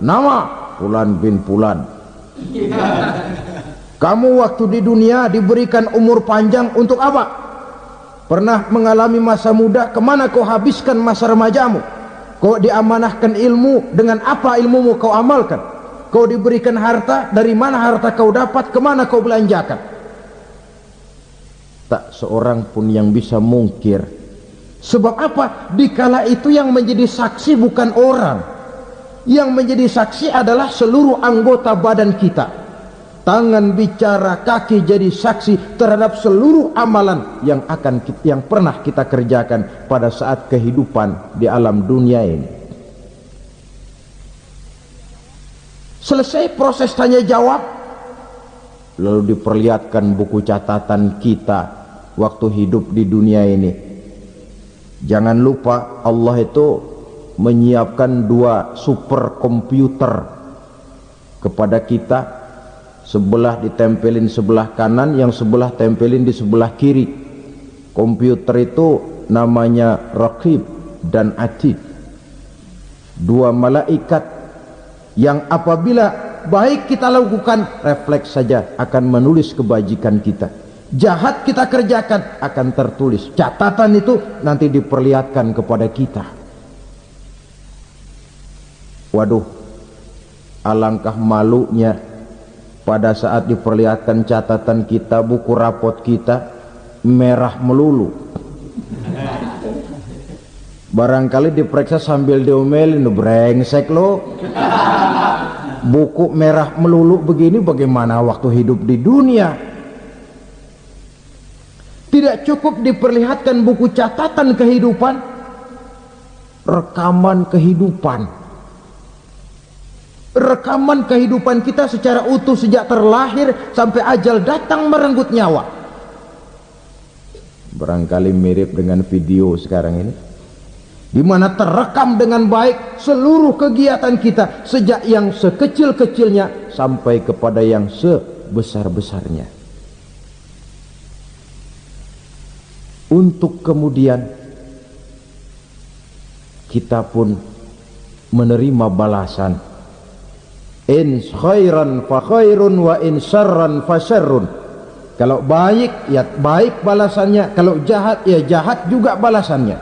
nama Fulan bin Fulan. Kamu waktu di dunia diberikan umur panjang untuk apa? Pernah mengalami masa muda, kemana kau habiskan masa remajamu? Kau diamanahkan ilmu, dengan apa ilmumu kau amalkan? Kau diberikan harta, dari mana harta kau dapat, kemana kau belanjakan? Tak seorang pun yang bisa mungkir. Sebab apa? Dikala itu yang menjadi saksi bukan orang. Yang menjadi saksi adalah seluruh anggota badan kita. Tangan bicara, kaki jadi saksi terhadap seluruh amalan yang pernah kita kerjakan pada saat kehidupan di alam dunia ini. Selesai proses tanya jawab, lalu diperlihatkan buku catatan kita waktu hidup di dunia ini. Jangan lupa Allah itu menyiapkan 2 superkomputer kepada kita. Sebelah ditempelin sebelah kanan, yang sebelah tempelin di sebelah kiri. Komputer itu namanya Raqib dan Atid, 2 malaikat yang apabila baik kita lakukan, refleks saja akan menulis kebajikan kita. Jahat kita kerjakan, akan tertulis. Catatan itu nanti diperlihatkan kepada kita. Waduh, alangkah malunya pada saat diperlihatkan catatan kita, buku rapot kita merah melulu. Barangkali diperiksa sambil diomelin, brengsek lo. Buku merah melulu begini, bagaimana waktu hidup di dunia? Tidak cukup diperlihatkan buku catatan kehidupan, rekaman kehidupan. Rekaman kehidupan kita secara utuh sejak terlahir sampai ajal datang merenggut nyawa. Barangkali mirip dengan video sekarang ini, di mana terekam dengan baik seluruh kegiatan kita, sejak yang sekecil-kecilnya sampai kepada yang sebesar-besarnya. Untuk kemudian kita pun menerima balasan. In khairan fa khairun wa in syarran fa syarrun. Kalau baik ya baik balasannya, kalau jahat ya jahat juga balasannya.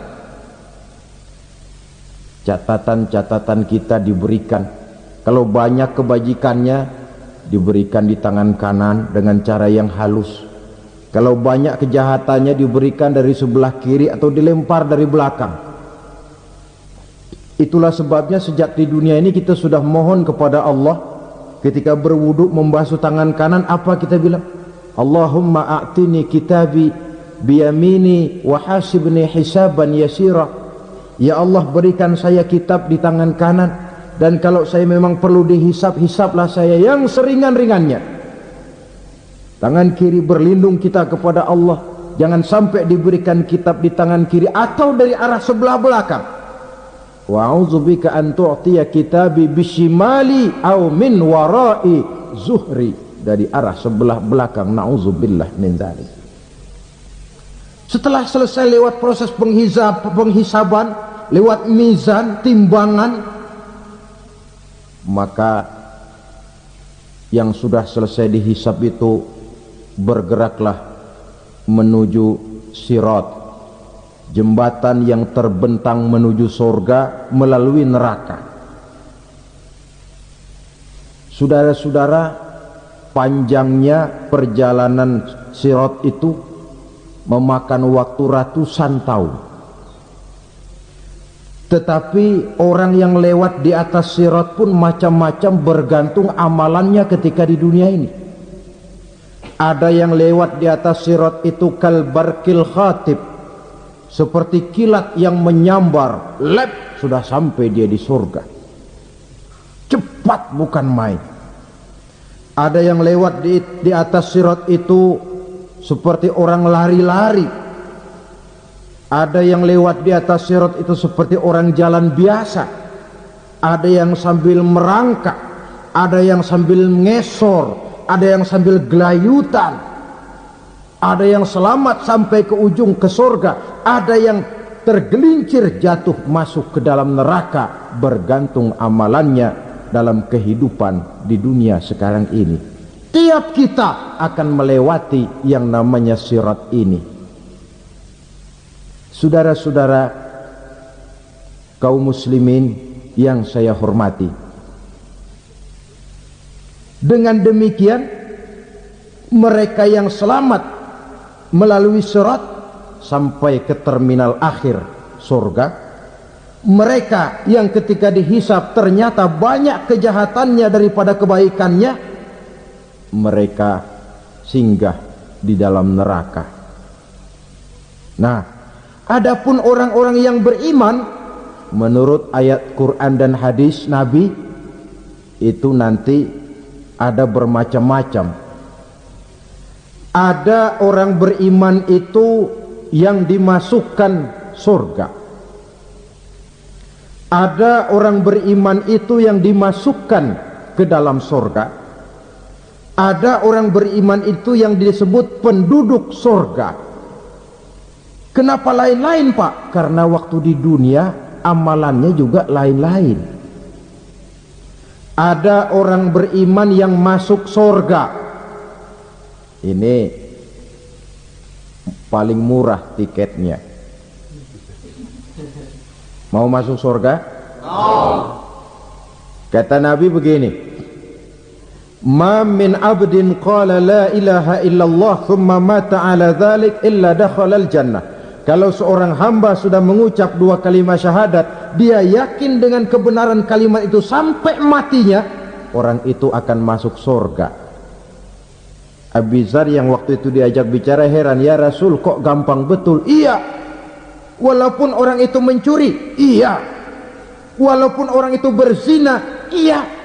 Catatan-catatan kita diberikan. Kalau banyak kebajikannya diberikan di tangan kanan dengan cara yang halus. Kalau banyak kejahatannya diberikan dari sebelah kiri atau dilempar dari belakang. Itulah sebabnya sejak di dunia ini kita sudah mohon kepada Allah. Ketika berwudu membasuh tangan kanan, apa kita bilang? Allahumma a'tini kitabi biyamini wa hasibni hisaban yasira. Ya Allah, berikan saya kitab di tangan kanan, dan kalau saya memang perlu dihisab, hisablah saya yang seringan-ringannya. Tangan kiri berlindung kita kepada Allah, jangan sampai diberikan kitab di tangan kiri atau dari arah sebelah belakang. Wa a'udzubika an tu'tiya kitabi bishimali aw min wara'i zuhri, dari arah sebelah belakang. Na'udzubillah min dzalik. Setelah selesai lewat proses penghisaban, lewat mizan, timbangan, maka yang sudah selesai dihisab itu bergeraklah menuju Sirat, jembatan yang terbentang menuju surga melalui neraka. Saudara-saudara, panjangnya perjalanan Sirat itu memakan waktu ratusan tahun. Tetapi orang yang lewat di atas Sirat pun macam-macam, bergantung amalannya ketika di dunia ini. Ada yang lewat di atas Sirat itu kalbarkil khatib, seperti kilat yang menyambar, lep, sudah sampai dia di surga. Cepat bukan main. Ada yang lewat di atas Sirat itu seperti orang lari-lari. Ada yang lewat di atas Sirat itu seperti orang jalan biasa. Ada yang sambil merangkak, ada yang sambil ngesor, ada yang sambil gelayutan, ada yang selamat sampai ke ujung ke surga, ada yang tergelincir jatuh masuk ke dalam neraka, bergantung amalannya dalam kehidupan di dunia sekarang ini. Tiap kita akan melewati yang namanya Sirat ini. Saudara-saudara kaum muslimin yang saya hormati, dengan demikian mereka yang selamat melalui Sirat sampai ke terminal akhir surga, mereka yang ketika dihisab ternyata banyak kejahatannya daripada kebaikannya, mereka singgah di dalam neraka. Nah, adapun orang-orang yang beriman menurut ayat Quran dan hadis Nabi itu nanti ada bermacam-macam. Ada orang beriman itu yang dimasukkan surga. Ada orang beriman itu yang dimasukkan ke dalam surga. Ada orang beriman itu yang disebut penduduk surga. Kenapa lain-lain, Pak? Karena waktu di dunia amalannya juga lain-lain. Ada orang beriman yang masuk surga. Ini paling murah tiketnya. Mau masuk surga? Kata Nabi begini, ma min abdin qala la ilaha illallah thumma mata ala dhalik illa dakhala al jannah. Kalau seorang hamba sudah mengucap dua kalimat syahadat, dia yakin dengan kebenaran kalimat itu sampai matinya, orang itu akan masuk surga. Abi Dzar yang waktu itu diajak bicara heran, ya Rasul kok gampang betul? Iya, walaupun orang itu mencuri, iya, walaupun orang itu berzina, iya.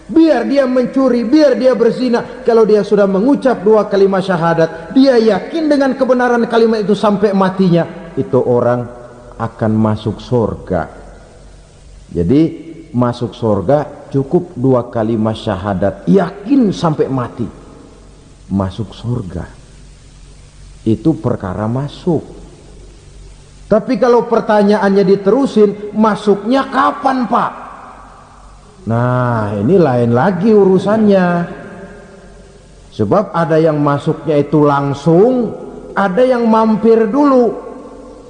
Biar dia mencuri, biar dia berzina, kalau dia sudah mengucap dua kalimat syahadat, dia yakin dengan kebenaran kalimat itu sampai matinya, itu orang akan masuk surga. Jadi masuk surga cukup dua kalimat syahadat, yakin sampai mati, masuk surga. Itu perkara masuk. Tapi kalau pertanyaannya diterusin, masuknya kapan, Pak? Nah, ini lain lagi urusannya. Sebab ada yang masuknya itu langsung, ada yang mampir dulu.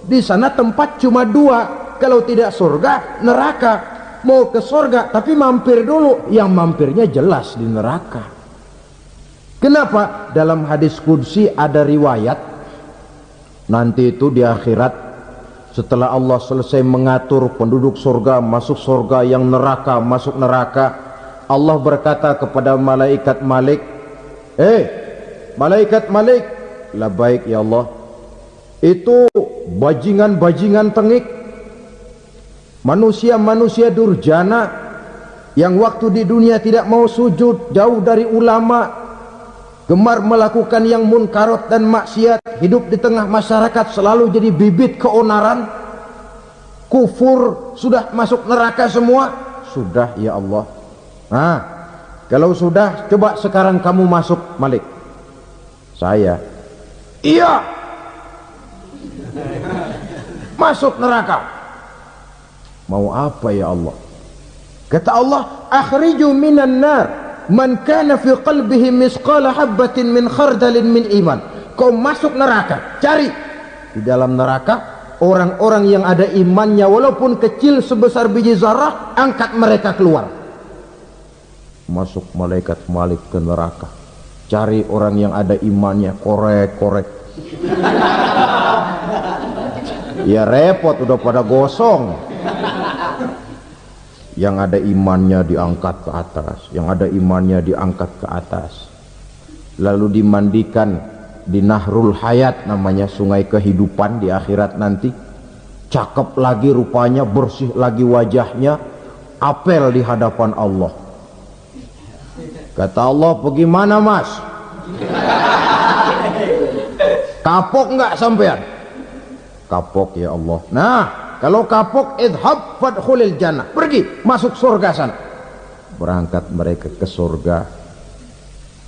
Di sana tempat cuma dua, kalau tidak surga, neraka. Mau ke surga tapi mampir dulu, yang mampirnya jelas di neraka. Kenapa? Dalam hadis qudsi ada riwayat, nanti itu di akhirat, setelah Allah selesai mengatur penduduk surga masuk surga, yang neraka masuk neraka, Allah berkata kepada malaikat Malik, malaikat Malik, labaik ya Allah, itu bajingan-bajingan tengik, manusia-manusia durjana yang waktu di dunia tidak mau sujud, jauh dari ulama, gemar melakukan yang munkarat dan maksiat, hidup di tengah masyarakat selalu jadi bibit keonaran, kufur, sudah masuk neraka semua. Sudah ya Allah. Nah, kalau sudah, coba sekarang kamu masuk, Malik. Saya, iya, masuk neraka. Mau apa ya Allah? Kata Allah, akhriju minan nar, man kana fi qalbihi misqala habbatin min khardalin min iman. Kau masuk neraka, cari di dalam neraka orang-orang yang ada imannya walaupun kecil sebesar biji zarah, angkat mereka keluar. Masuk malaikat Malik ke neraka, cari orang yang ada imannya, korek-korek. Ya repot, udah pada gosong. Yang ada imannya diangkat ke atas, yang ada imannya diangkat ke atas, lalu dimandikan di Nahrul Hayat, namanya sungai kehidupan di akhirat nanti. Cakep lagi rupanya, bersih lagi wajahnya, apel di hadapan Allah. Kata Allah, bagaimana mas? Kapok nggak sampean? Kapok ya Allah. Nah, kalau kapok, idhab fadkhulil jannah, pergi masuk surga sana. Berangkat mereka ke surga,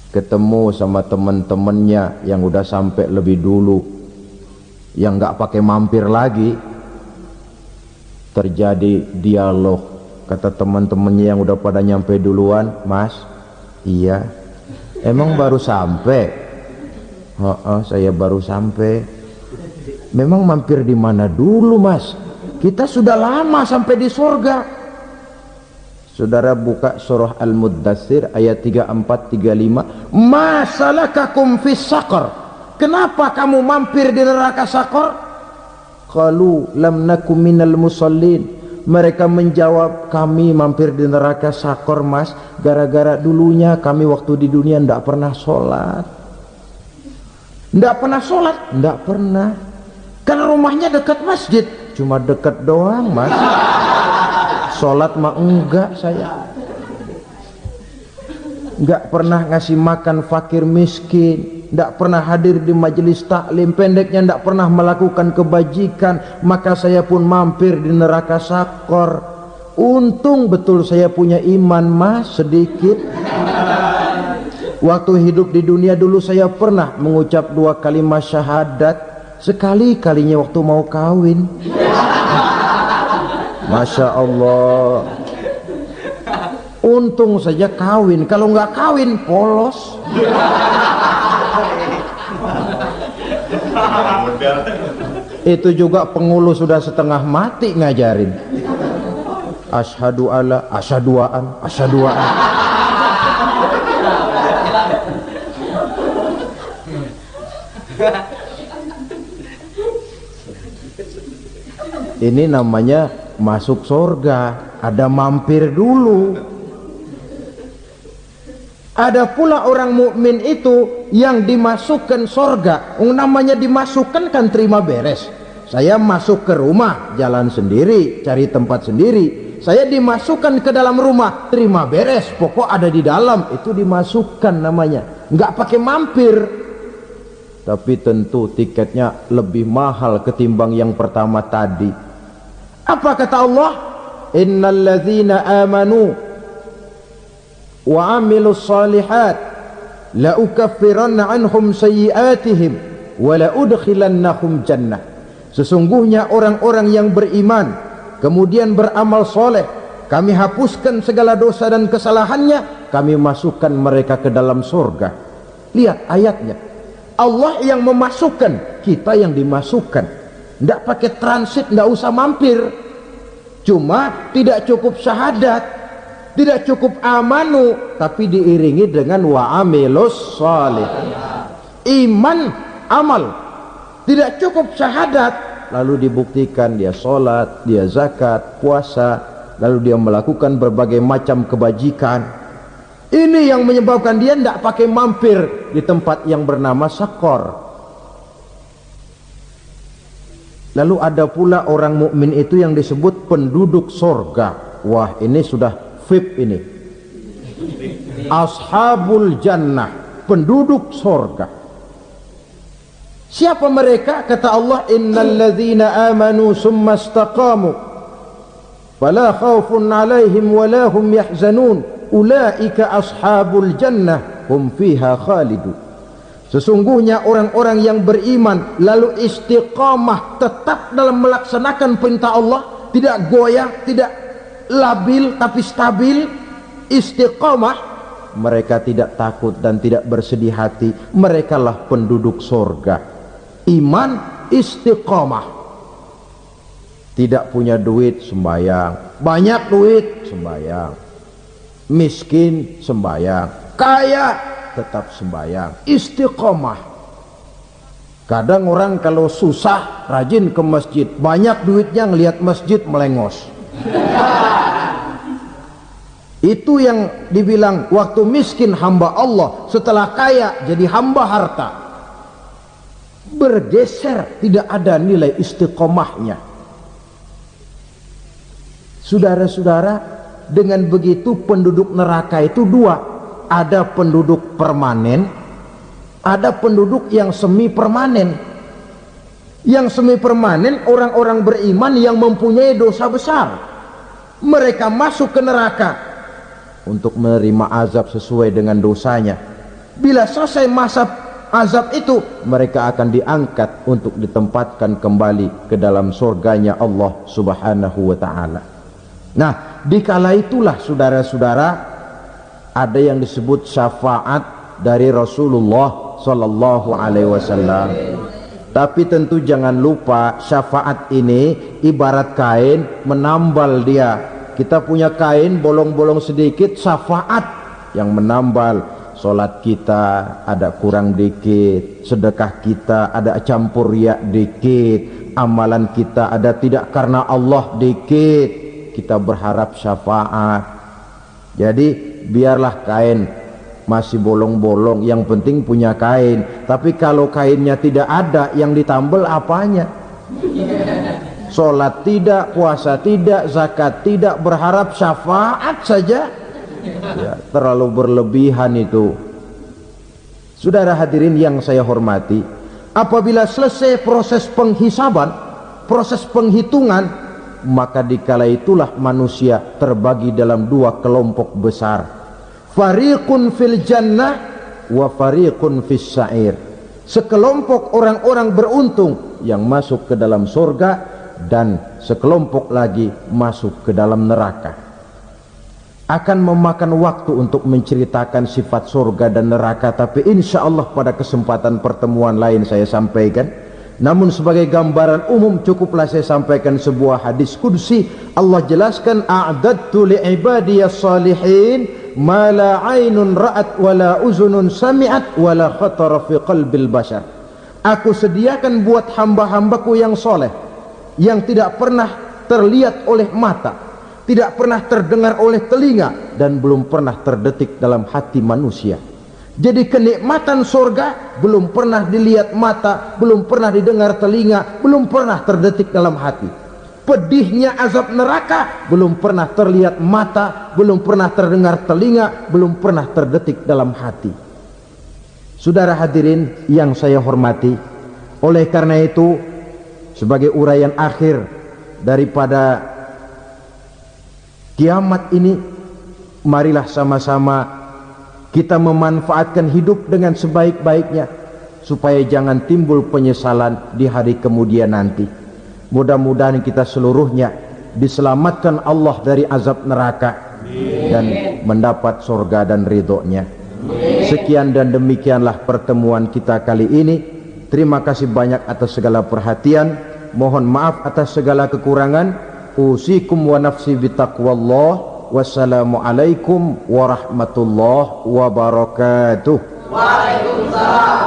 ketemu sama teman-temannya yang udah sampai lebih dulu, yang nggak pakai mampir lagi. Terjadi dialog. Kata teman-temannya yang udah pada nyampe duluan, mas, iya, emang baru sampai? Saya baru sampai. Memang mampir di mana dulu mas? Kita sudah lama sampai di surga. Saudara buka surah Al-Muddatsir ayat 34-35. Masalakakum fis saqar? Kenapa kamu mampir di neraka Saqar? Qalu lam nakum minal musallin. Mereka menjawab, kami mampir di neraka Saqar mas, gara-gara dulunya kami waktu di dunia ndak pernah sholat. Ndak pernah sholat? Ndak pernah. Karena rumahnya dekat masjid, cuma dekat doang mas. Sholat mah enggak saya. Enggak pernah ngasih makan fakir miskin, enggak pernah hadir di majelis taklim, pendeknya enggak pernah melakukan kebajikan. Maka saya pun mampir di neraka Saqar. Untung betul saya punya iman mas, sedikit. Waktu hidup di dunia dulu saya pernah mengucap 2 kalimat syahadat, sekali-kalinya waktu mau kawin. Masya Allah, untung saja kawin, kalau nggak kawin polos. Itu juga pengulu sudah setengah mati ngajarin asyhadu alla asyaduaan asyaduaan. Ini namanya masuk surga, ada mampir dulu. Ada pula orang mukmin itu yang dimasukkan surga. Namanya dimasukkan kan terima beres. Saya masuk ke rumah, jalan sendiri, cari tempat sendiri. Saya dimasukkan ke dalam rumah, terima beres, pokok ada di dalam, itu dimasukkan namanya. Nggak pakai mampir. Tapi tentu tiketnya lebih mahal ketimbang yang pertama tadi. Apa kata Allah? Innal ladzina amanu wa amilus salihat la ukaffiranna anhum sayyi'atihim wa la udkhilannahum jannah. Sesungguhnya orang-orang yang beriman kemudian beramal soleh, kami hapuskan segala dosa dan kesalahannya, kami masukkan mereka ke dalam surga. Lihat ayatnya, Allah yang memasukkan, kita yang dimasukkan. Tidak pakai transit, tidak usah mampir. Cuma tidak cukup syahadat, tidak cukup amanu, tapi diiringi dengan wa amilus salih. Iman, amal. Tidak cukup syahadat, lalu dibuktikan dia sholat, dia zakat, puasa, lalu dia melakukan berbagai macam kebajikan. Ini yang menyebabkan dia tidak pakai mampir di tempat yang bernama Saqar. Lalu ada pula orang mukmin itu yang disebut penduduk surga. Wah, ini sudah VIP ini. Ashabul jannah, penduduk surga. Siapa mereka? Kata Allah, innal ladzina amanu summa istaqamu fala khaufun alaihim wala hum yahzanun ulaika ashabul jannah hum fiha khalidun. Sesungguhnya orang-orang yang beriman lalu istiqamah, tetap dalam melaksanakan perintah Allah, tidak goyah, tidak labil tapi stabil, istiqamah, mereka tidak takut dan tidak bersedih hati, merekalah penduduk surga. Iman, istiqomah. Tidak punya duit, sembahyang. Banyak duit, sembahyang. Miskin, sembahyang. Kaya, tetap sembahyang. Istiqomah. Kadang orang kalau susah rajin ke masjid, banyak duitnya ngelihat masjid melengos. Itu yang dibilang waktu miskin hamba Allah, setelah kaya jadi hamba harta. Bergeser, tidak ada nilai istiqomahnya. Saudara-saudara, dengan begitu penduduk neraka itu dua. Ada penduduk permanen, ada penduduk yang semi permanen. Yang semi permanen orang-orang beriman yang mempunyai dosa besar. Mereka masuk ke neraka untuk menerima azab sesuai dengan dosanya. Bila selesai masa azab itu, mereka akan diangkat untuk ditempatkan kembali ke dalam surganya Allah Subhanahu wa ta'ala. Nah, dikala itulah saudara-saudara, ada yang disebut syafaat dari Rasulullah sallallahu alaihi wasallam. Tapi tentu jangan lupa, syafaat ini ibarat kain menambal dia. Kita punya kain bolong-bolong sedikit, syafaat yang menambal. Solat kita ada kurang dikit, sedekah kita ada campur riak dikit, amalan kita ada tidak karena Allah dikit, kita berharap syafaat. Jadi biarlah kain masih bolong-bolong, yang penting punya kain. Tapi kalau kainnya tidak ada, yang ditambal apanya? Sholat tidak, puasa tidak, zakat tidak, berharap syafaat saja, ya, terlalu berlebihan itu. Saudara hadirin yang saya hormati, apabila selesai proses penghisaban, proses penghitungan, maka dikala itulah manusia terbagi dalam dua kelompok besar. Fariqun fil jannah wa fariqun fis sa'ir. Sekelompok orang-orang beruntung yang masuk ke dalam surga, dan sekelompok lagi masuk ke dalam neraka. Akan memakan waktu untuk menceritakan sifat surga dan neraka, tapi insya Allah pada kesempatan pertemuan lain saya sampaikan. Namun sebagai gambaran umum cukuplah saya sampaikan sebuah hadis qudsi. Allah jelaskan, a'dadtu li'ibadiyas salihin ma la aynun ra'at wa la uzunun sami'at wa la khatara fi qalbil bashar. Aku sediakan buat hamba-hambaku yang soleh, yang tidak pernah terlihat oleh mata, tidak pernah terdengar oleh telinga, dan belum pernah terdetik dalam hati manusia. Jadi kenikmatan surga belum pernah dilihat mata, belum pernah didengar telinga, belum pernah terdetik dalam hati. Pedihnya azab neraka belum pernah terlihat mata, belum pernah terdengar telinga, belum pernah terdetik dalam hati. Saudara hadirin yang saya hormati, oleh karena itu, sebagai uraian akhir daripada kiamat ini, marilah sama-sama kita memanfaatkan hidup dengan sebaik-baiknya, supaya jangan timbul penyesalan di hari kemudian nanti. Mudah-mudahan kita seluruhnya diselamatkan Allah dari azab neraka dan mendapat surga dan ridhonya. Sekian dan demikianlah pertemuan kita kali ini. Terima kasih banyak atas segala perhatian. Mohon maaf atas segala kekurangan. Usikum wa nafsi bitaqwallah. Wassalamualaikum warahmatullahi wabarakatuh. Waalaikumsalam.